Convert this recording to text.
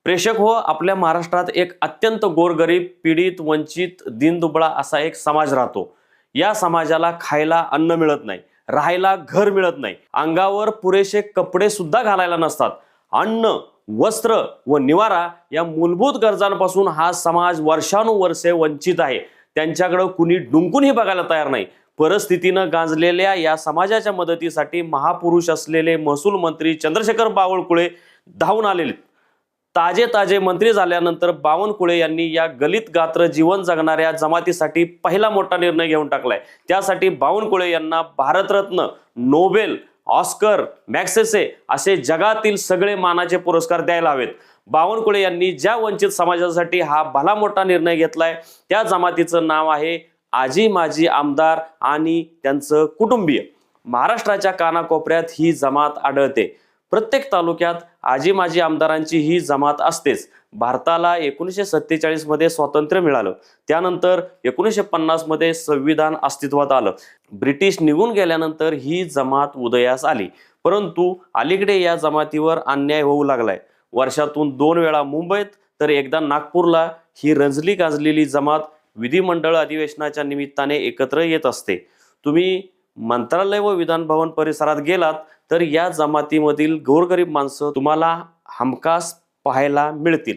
प्रेषक हो, आपल्या महाराष्ट्रात एक अत्यंत गोरगरीब, पीडित, वंचित, दीनदुबळा असा एक समाज राहतो. या समाजाला खायला अन्न मिळत नाही, राहायला घर मिळत नाही, अंगावर पुरेसे कपडे सुद्धा घालायला नसतात. अन्न, वस्त्र व निवारा या मूलभूत गरजांपासून हा समाज वर्षानुवर्षे वंचित आहे. त्यांच्याकडे कुणी डुंकूनही बघायला तयार नाही. परिस्थितीनं गांजलेल्या या समाजाच्या मदतीसाठी महापुरुष असलेले महसूल मंत्री चंद्रशेखर बावनकुळे धावून आलेले. ताजे मंत्री झाल्यानंतर बावनकुळे यांनी या गलित गात्र जीवन जगणाऱ्या जमातीसाठी पहिला मोठा निर्णय घेऊन टाकलाय. त्यासाठी बावनकुळे यांना भारतरत्न, नोबेल, ऑस्कर, मॅग्सेसे असे जगातील सगळे मानाचे पुरस्कार द्यायला हवेत. बावनकुळे यांनी ज्या वंचित समाजासाठी हा भला मोठा निर्णय घेतलाय त्या जमातीचं नाव आहे आजी माजी आमदार आणि त्यांचं कुटुंबीय. महाराष्ट्राच्या कानाकोपऱ्यात ही जमात आढळते. प्रत्येक तालुक्यात आजी माजी आमदारांची ही जमात असतेच. भारताला 1947 मध्ये स्वातंत्र्य मिळालं. त्यानंतर 1950 मध्ये संविधान अस्तित्वात आलं. ब्रिटिश निघून गेल्यानंतर ही जमात उदयास आली. परंतु अलीकडे या जमातीवर अन्याय होऊ लागलाय. वर्षातून 2 वेळा मुंबईत तर एकदा नागपूरला ही रंजली गाजलेली जमात विधिमंडळ अधिवेशनाच्या निमित्ताने एकत्र येत असते. तुम्ही मंत्रालय व विधान भवन परिसरात गेलात तर या जमातीमधील गोरगरीब माणसं तुम्हाला हमखास पाहायला मिळतील.